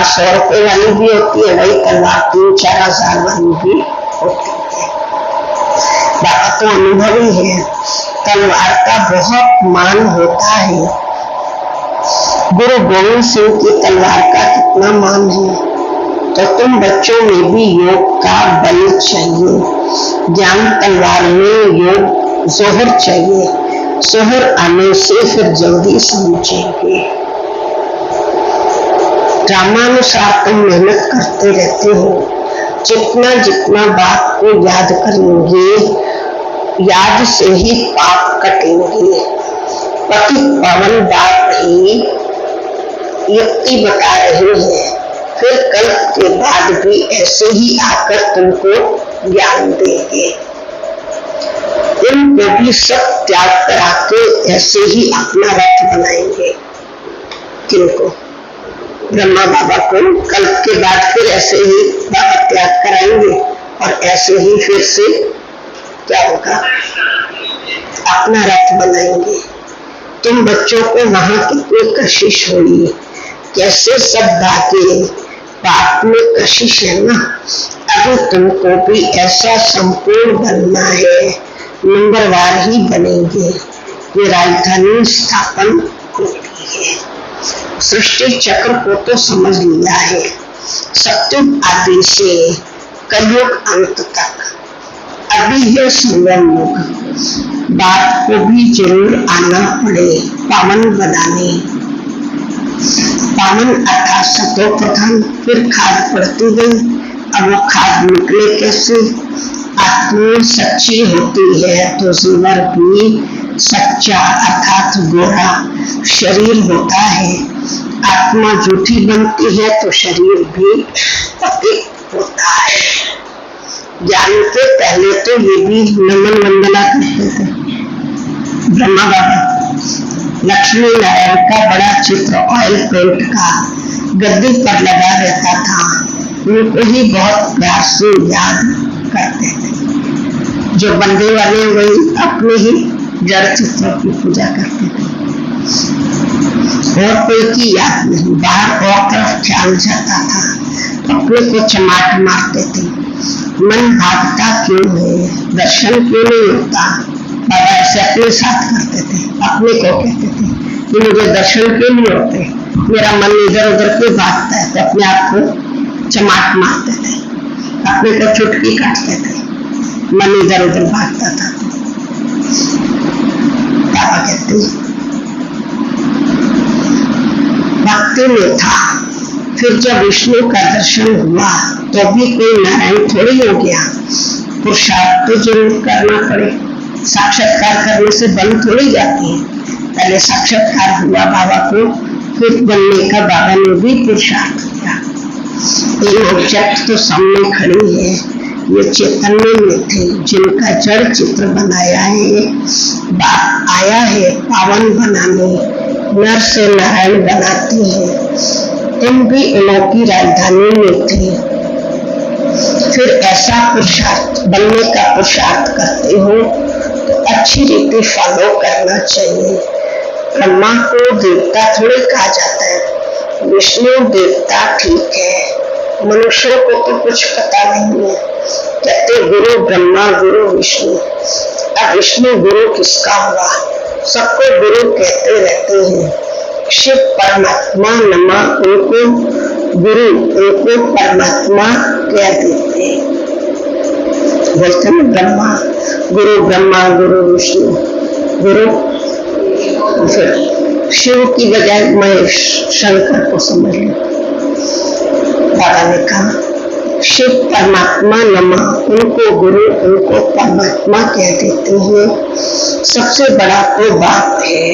100 रुपए वाली भी होती है, वही तलवार 3-4 हजार वाली भी होती है। बाबा तो अनुभवी है, तलवार का बहुत मान होता है। गुरु गोविंद सिंह की तलवार का कितना मान है। तो तुम बच्चों में भी योग का बल चाहिए। ज्ञान तलवार में योग जोहर चाहिए। जोहर आने से फिर जल्दी समझेंगे। ड्रामानुसार तुम मेहनत करते रहते हो। जितना जितना बात को याद करेंगे, याद से ही पाप कटेंगे। पति पावन बात ही युक्ति बता रहे हैं। फिर कल के बाद भी ऐसे ही आकर तुमको ज्ञान देंगे। इनको भी सब त्याग करा के ऐसे ही अपना रथ बनाएंगे। किनको? ब्रह्मा बाबा को कल के बाद फिर ऐसे ही बाबा त्याग कराएंगे और ऐसे ही फिर से क्या होगा, अपना रथ बनाएंगे। तुम बच्चों को वहां कितनी कशिश हुई, कैसे सब बातें बात में कशिश है ना। अभी तुमको भी ऐसा संपूर्ण बनना है, नंबरवार ही बनेंगे। ये राजधानी स्थापन होती है। सृष्टि चक्र को तो समझ लिया है, सत्युग आदि से कलयुग अंत तक। अभी है संगम युग। बाप को भी जरूर आना पड़े पावन बनाने। पावन अर्थात सतो प्रधान। फिर खाद पड़ती गई। अब वो खाद निकले कैसे? आत्मा सच्ची होती है तो जीवर भी सच्चा अर्थात गोरा शरीर होता है। आत्मा झूठी बनती है तो शरीर भी पतित होता है। ज्ञान के पहले तो ये भी नमन वंदना करते थे। ब्रह्मा बाबा लक्ष्मी नारायण का बड़ा चित्र ऑयल पेंट का गद्दी पर लगा रहता था। उनको ही बहुत प्यार से याद करते थे। जो बंदे वाले वही अपने ही जड़ चित्रों की पूजा करते थे और कोई की याद नहीं। बाहर और तरफ ख्याल जाता था, अपने को चमाट मारते थे। मन भागता क्यों है, दर्शन क्यों नहीं होता। बाबा ऐसे अपने साथ करते थे, अपने को कहते थे कि मुझे दर्शन क्यों नहीं होते, मेरा मन इधर उधर क्यों भागता है। तो अपने आप को चमाट मारते थे, अपने को चुटकी काटते थे, मन इधर उधर भागता था। बाबा कहते भक्ति में था। फिर जब विष्णु का दर्शन हुआ तो भी कोई नारायण थोड़ी हो गया। पुरुषार्थ तो जरूर करना पड़े। साक्षात्कार करने से बन थोड़ी जाती है। पहले साक्षात्कार हुआ बाबा को, फिर बनने का बाबा ने भी पुरुषार्थ किया। ये ऑब्जेक्ट तो सामने खड़ी है, ये चैतन्य में थे जिनका जड़ चित्र बनाया है। बाप आया है पावन बनाने, नर से नारायण बनाते हैं। तुम भी इनों की राजधानी में थे। फिर ऐसा पुरुषार्थ बनने का पुरुषार्थ करते हो तो अच्छी रीति फॉलो करना चाहिए। ब्रह्मा को देवता थोड़े कहा जाता है। विष्णु देवता ठीक है, मनुष्यों को तो कुछ पता नहीं है। कहते गुरु ब्रह्मा गुरु विष्णु। अब विष्णु गुरु किसका हुआ? सबको गुरु कहते रहते हैं। शिव परमात्मा नमा उनको गुरु, उनको परमात्मा कह देते हैं। बोलते हैं ब्रह्मा गुरु विष्णु गुरु। फिर शिव की बजाय मैं शंकर को समझ लूं। बाबा ने कहा शिव परमात्मा नमा उनको गुरु, उनको परमात्मा कह देते हैं। सबसे बड़ा तो बाप है,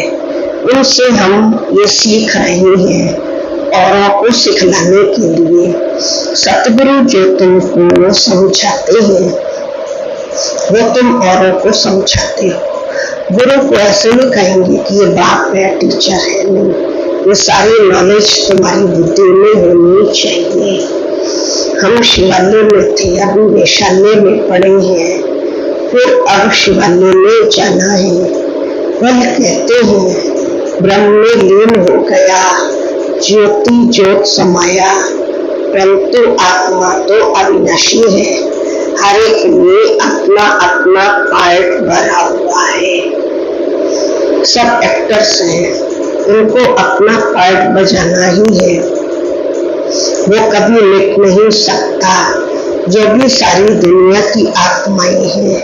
उनसे हम ये सीख रहे हैं औरों को सिखलाने के लिए। सतगुरु जो तुमको समझाते हैं वो तुम औरों को समझाते हो। गुरु को ऐसे नहीं कहेंगे कि ये बाप है टीचर है, नहीं। ये सारी नॉलेज तुम्हारी बुद्धि में होनी चाहिए। हम शिवालय में थे, अभी वैशाल्य में पड़े हैं, फिर अब शिवालय में जाना है। बल कहते हैं ब्रह्म में लीन हो गया, ज्योति ज्योत समाया। परंतु आत्मा तो अविनाशी है। हर एक में अपना अपना पार्ट भरा हुआ है। सब एक्टर्स हैं, उनको अपना पार्ट बजाना ही है। वो कभी मिट नहीं सकता। जो भी सारी दुनिया की आत्माएं हैं,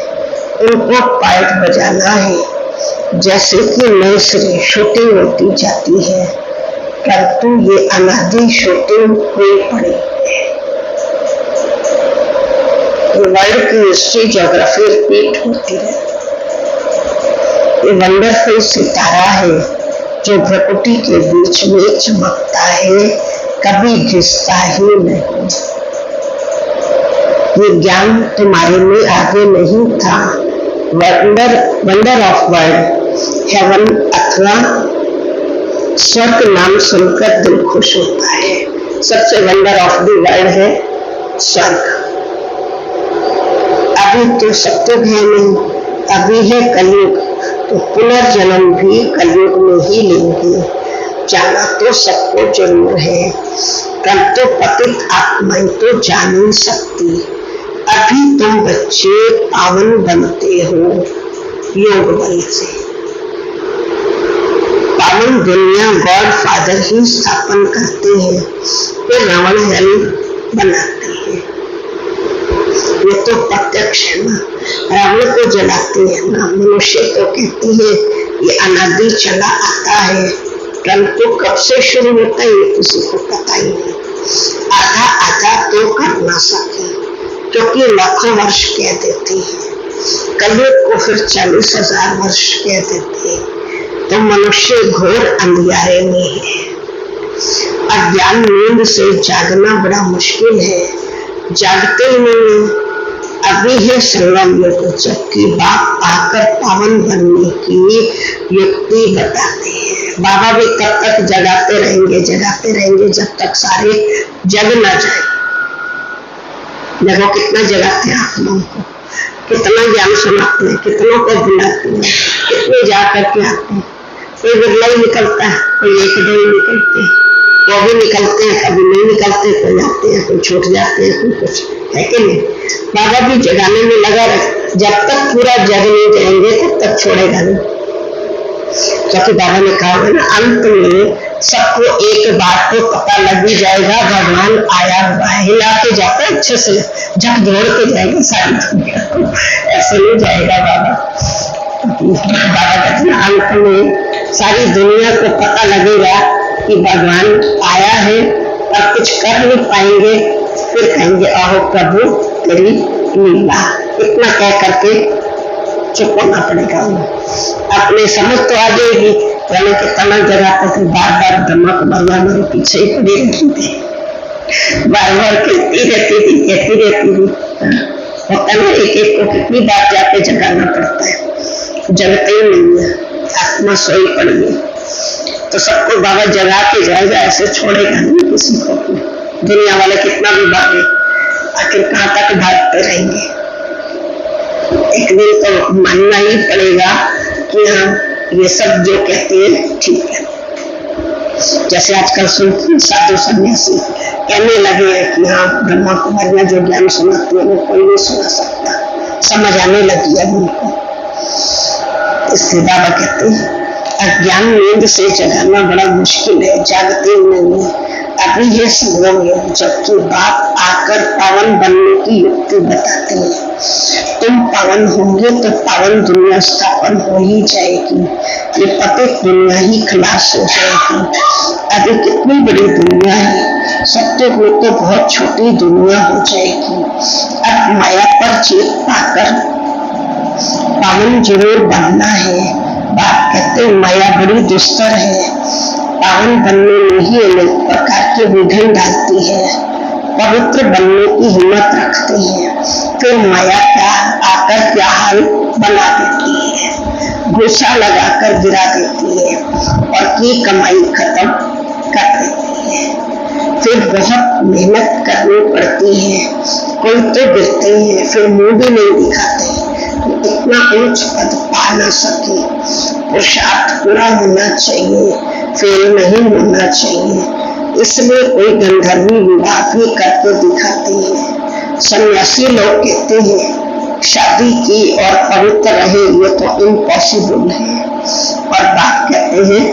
उनको पार्ट बजाना है। जैसे कि नई से शूटिंग होती जाती है, परंतु ये अनादि शूटिंग हुई पड़ी है। वर्ल्ड की हिस्ट्री ज्योग्राफी रिपीट होती है। ये वंडरफुल सितारा है जो प्रकृति के बीच में चमकता है, कभी घिसता ही नहीं। ये ज्ञान तुम्हारे में आगे नहीं था। वंडर ऑफ वर्ल्ड, हेवन अथवा स्वर्ग नाम सुनकर दिल खुश होता है। सबसे वंडर ऑफ द वर्ल्ड है स्वर्ग। अभी तो सत्युग है नहीं, अभी है कलयुग, तो पुनर्जन्म भी कलयुग में ही लेंगे। जाना तो सबको जरूर है, कल तो पतित आत्माएं तो जा नहीं सकती। अभी तुम बच्चे पावन बनते हो योग बल से। पावन दुनिया गॉड फादर ही स्थापन करते हैं, फिर रावण हेल बनाते हैं। ये तो प्रत्यक्ष है ना। रावण को जलाते हैं ना, मनुष्य तो कहते हैं ये अनादि चला आता है, परंतु कब से शुरू होता है ये किसी को पता ही नहीं। आधा आधा तो कर ना सके, क्योंकि लाखों वर्ष कह देते हैं। कलयुग को फिर 40,000 वर्ष कह देते हैं। तो मनुष्य घोर अंधियारे में है। अज्ञान नींद से जागना बड़ा मुश्किल है, जागते ही नहीं। अभी है संगम युग, जबकि बाप आकर पावन बनने की युक्ति बताते हैं। बाबा भी तब तक जगाते रहेंगे जब तक सारे जग ना जाए। देखो कितना जगाते हैं आत्माओं को, कितना ज्ञान सुनाते हैं, कितनों को बुलाते हैं, कितने जा करके आते हैं। कोई बिरला ही निकलता है, कोई एक दो ही निकलते हैं, वो भी निकलते हैं, कभी नहीं निकलते, कोई आते हैं, कोई छूट जाते हैं, कोई कुछ है कि नहीं। बाबा भी जगाने में लगा रहे, जब तक पूरा जग नहीं जाएंगे तब तक छोड़ेगा नहीं। क्योंकि बाबा ने कहा है ना, अंत में सबको एक बात तो पता लग ही जाएगा, भगवान आया हुआ है। हिला के जाता है, अच्छे से झकझोर के जाएगा सारी दुनिया को, ऐसे नहीं जाएगा बाबा। बाबा कहते हैं अंत में सारी दुनिया को पता लगेगा कि भगवान आया है, और कुछ कर नहीं पाएंगे, फिर कहेंगे आहो प्रभु तेरी लीला। इतना कह करके चुप होना पड़ेगा। अपने समझ तो आ जाएगी, पहले कितना जगह तक बार बार धमक भैया मेरे पीछे ही पड़ी रहती थी, बार बार कहती रहती थी। होता ना, एक एक को कितनी बार जाके जगाना पड़ता है, जगते ही नहीं है, आत्मा सोई पड़ी है। तो सबको बाबा जगा के जाएगा, ऐसे छोड़ेगा नहीं किसी को। दुनिया वाले कितना भी भागे, आखिर कहाँ तक भागते रहेंगे। एक दिन तो मानना ही पड़ेगा कि हाँ ये सब जो कहते हैं ठीक है। जैसे आजकल सुनते साधु सन्यासी कहने लगे हैं कि हाँ ब्रह्मा कुमारियां जो ज्ञान सुनाती है वो कोई नहीं सुना सकता, समझ आने लगी है उनको। इसलिए बाबा कहते हैं अज्ञान नींद से जगाना बड़ा मुश्किल है, जागते नहीं है। अभी ये संगम योग, जबकि बाप आकर पावन बनने की युक्ति बताते हैं। तुम पावन होंगे तो पावन दुनिया स्थापन हो ही जाएगी, ये पतित दुनिया ही खलास हो जाएगी। अभी कितनी बड़ी दुनिया है, सत्य में तो बहुत छोटी दुनिया हो जाएगी। अब माया पर जीत पाकर पावन जरूर बनना है। बाप कहते हैं माया बड़ी दुस्तर है, पावन बनने में ही अनेक प्रकार के विघ्न डालती है, पवित्र बनने की हिम्मत रखती है, फिर माया क्या आकर क्या हाल बना देती है, गुस्सा लगाकर गिरा देती है और की कमाई खत्म कर देती है। फिर बहुत मेहनत करनी पड़ती है, कोई तो गिरते हैं, फिर मुंह भी नहीं दिखाते, इतना ऊंच पद पा न सके। पुरुषार्थ पूरा होना चाहिए, फेल नहीं होना चाहिए। इसलिए कोई गंधर्वी विवाह भी करके दिखाते हैं। सन्यासी लोग कहते हैं शादी की और पवित्र रहे ये तो इम्पॉसिबल है, और बाप कहते हैं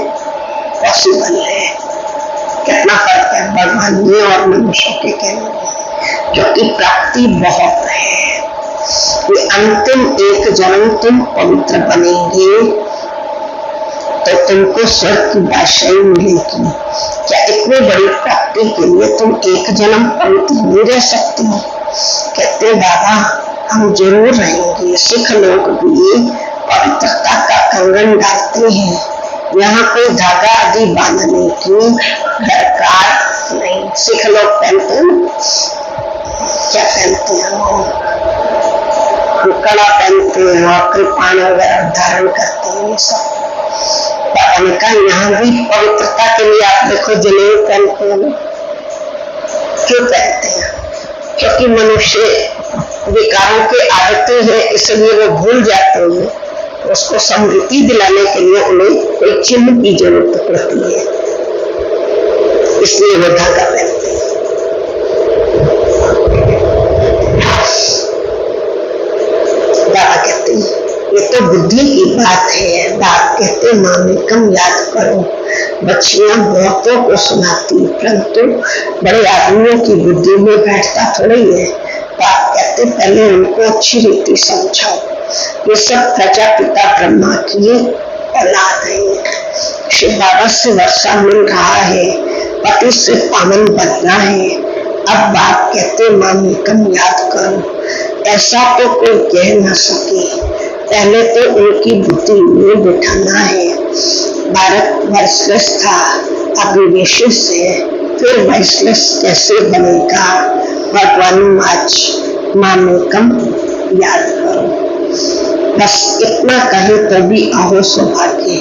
पॉसिबल है। कितना फर्क है भगवान ये और मनुष्यों के कहने में, जो कि प्राप्ति बहुत है। ये अंतिम एक जन्म तुम पवित्र बनेंगे तो तुमको स्वर्ग की बादशाही मिलेगी। क्या इतनी बड़ी प्राप्ति के लिए तुम एक जन्म पवित्र नहीं रह सकते हो? कहते बाबा हम जरूर रहेंगे। सिख लोग भी पवित्रता का कंगन डालते हैं। यहाँ कोई धागा आदि बांधने की दरकार नहीं। सिख लोग पहनते हैं, क्या पहनते हैं? कड़ा पहनते हैं और कृपाण वगैरह धारण करते हैं। ये सब बाबा ने कहा यहाँ भी पवित्रता के लिए आप देखो जनेऊ पहनते हैं। क्यों पहनते हैं? क्योंकि मनुष्य विकारों के आदतें हैं, इसलिए वो भूल जाते हैं। उसको समृद्धि दिलाने के लिए उन्हें कोई चिन्ह की जरूरत पड़ती है, इसलिए वो धागा पहनते हैं। बाबा कहते हैं ये तो बुद्धि की बात है। बाप कहते मामेकम याद करो। बच्चियां बहुतों को सुनाती, परंतु बड़े आदमियों की बुद्धि में बैठता थोड़ी है। बाप कहते पहले उनको अच्छी रीति समझाओ। ये सब प्रजापिता ब्रह्मा की औलाद है। शिव बाबा से वर्षा मिल रहा है, पति से पावन बनना है। अब बाप कहते मामेकम याद करो। ऐसा तो कोई कह न सके, पहले तो उनकी बुद्धि में बिठाना है। भारत वर्षलेस था, अब विशेष है, फिर वर्षलेस कैसे बनेगा? भगवान आज मामेकम याद करो। बस इतना कहे तो भी अहो सौभाग्य,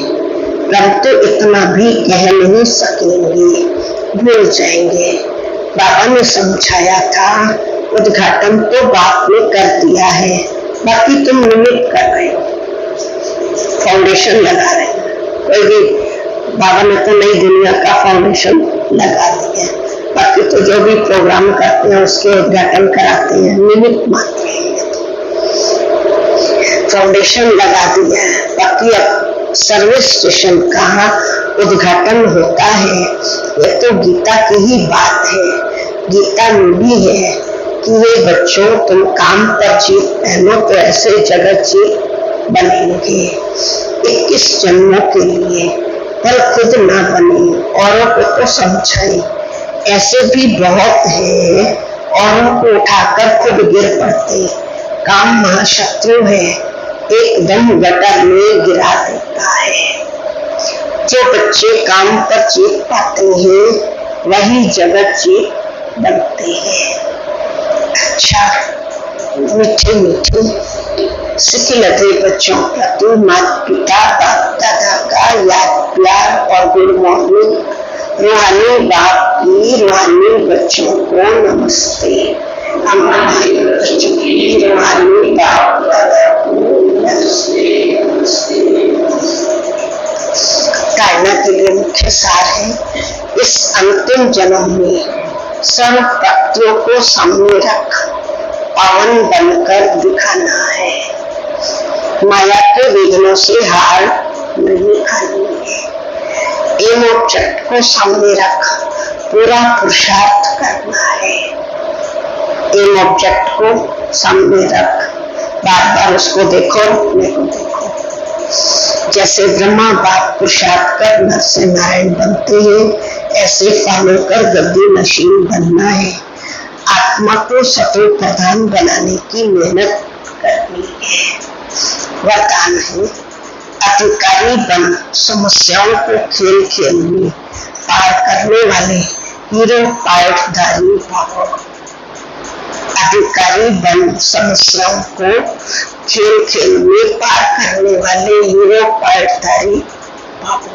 परंतु इतना भी कह नहीं सकेंगे, भूल जाएंगे। बाबा ने समझाया था, उद्घाटन तो बाप ने कर दिया है, बाकी तुम निमित्त कर रहे हो, फाउंडेशन लगा रहे हो। कोई भी बाबा ने तो नई दुनिया का फाउंडेशन लगा दिया, बाकी तो जो भी प्रोग्राम करते हैं उसके उद्घाटन कराते हैं, निमित्त मात्र है। फाउंडेशन लगा दिया है, बाकी अब सर्विस स्टेशन का उद्घाटन होता है। ये तो गीता की ही बात है। गीता में भी है कि ये बच्चों तुम काम पर जीत पहनो तो ऐसे जगत जीत बनेंगे। 21 जन्मों के लिए पर खुद ना बने, औरों को तो समझाए। ऐसे भी बहुत है, औरों को उठाकर खुद गिर पड़ते। काम महाशत्रु है, एकदम गटर में गिरा देता है। जो बच्चे काम पर जीत पाते हैं वही जगत जीत बनते हैं। अच्छा, मीठे मीठे सिख लगे बच्चों प्रति माता पिता बाप दादा का याद प्यार और गुड मॉर्निंग। रूहानी बाप की रूहानी बच्चों को नमस्ते। हमारे बच्चों की रूहानी बाप दादा को नमस्ते। ताड़ना के लिए मुख्य सार है, इस अंतिम जन्म में सर्व भक्तियों को सामने रख पावन बनकर दिखाना है। माया के विघ्नों से हार नहीं खानी है। एम ऑब्जेक्ट को सामने रख पूरा पुरुषार्थ करना है। एम ऑब्जेक्ट को सामने रख, बार बार उसको देखो, अपने को देखो। जैसे ब्रह्मा बाप पुरुषार्थ कर नर से नारायण बनते हैं, ऐसे फॉलो कर गद्दी नशीन बनना है। आत्मा को सतो प्रधान बनाने की मेहनत करनी है। वरदान है अधिकारी बन, समस्याओं को खेल खेल में पार करने वाले हीरो पाठधारी भव। अधिकारी बन, समस्याओं को खेल खेल में पार करने वाले हीरो पाठधारी भव।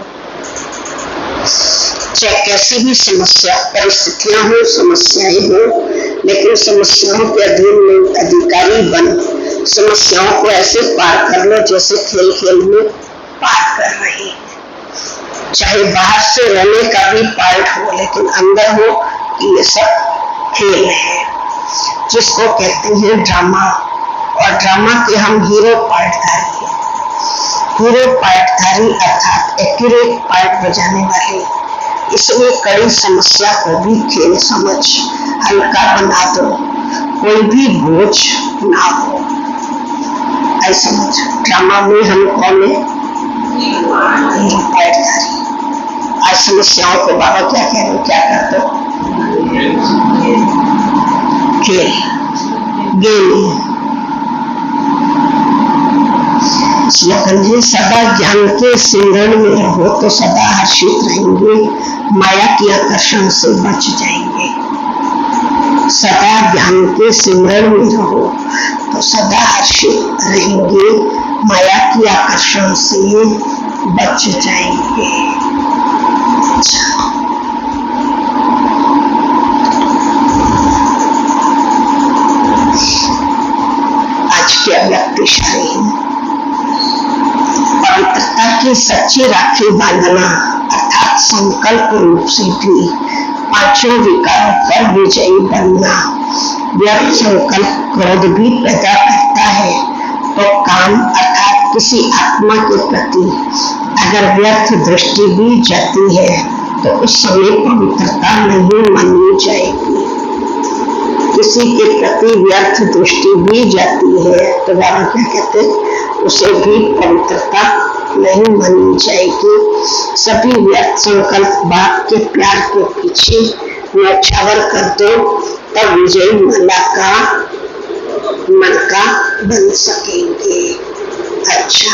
चाहे कैसी भी समस्या परिस्थितियां हो, समस्याएं हो, लेकिन समस्याओं के अधीन में अधिकारी बन, समस्याओं को ऐसे पार कर लो जैसे खेल खेल में पार कर रहे हैं। चाहे बाहर से रहने का भी पार्ट हो, लेकिन अंदर हो कि ये सब खेल है, जिसको कहते हैं ड्रामा। और ड्रामा के हम हीरो पार्टधारी हैं। हीरो पार्टधारी अर्थात एक्यूरेट पार्ट बजाने वाले। इसमें कड़ी समस्या को भी खेल समझ हल्का बना दो, कोई भी बोझ ना हो। ऐसा समझ ड्रामा में हम कौन है? हीरो पार्टधारी। आज समस्याओं को बाबा क्या कह रहे, क्या करते हो? खेल, गेम। सदा ज्ञान के सिमरन में रहो तो सदा हर्षित रहेंगे, माया की आकर्षण से बच जाएंगे। सदा ज्ञान के सिमरन में रहो तो सदा हर्षित रहेंगे, माया की आकर्षण से बच जाएंगे। आज के अव्यक्तिशाली पवित्रता की सच्ची राखी बांधना अर्थात संकल्प रूप से भी पांचों विकारों पर विजयी बनना। व्यर्थ संकल्प क्रोध भी पैदा करता है, तो काम अर्थात किसी आत्मा के प्रति अगर व्यर्थ दृष्टि भी जाती है तो उस समय पवित्रता नहीं मानी जाएगी। किसी के प्रति व्यर्थ दृष्टि भी जाती है तो बाबा क्या कहते, उसे भी पवित्रता नहीं मानी जाएगी। सभी व्यर्थ संकल्प बाप के प्यार के पीछे न्यौछावर कर दो, तब विजयी मन का बन सकेंगे। अच्छा।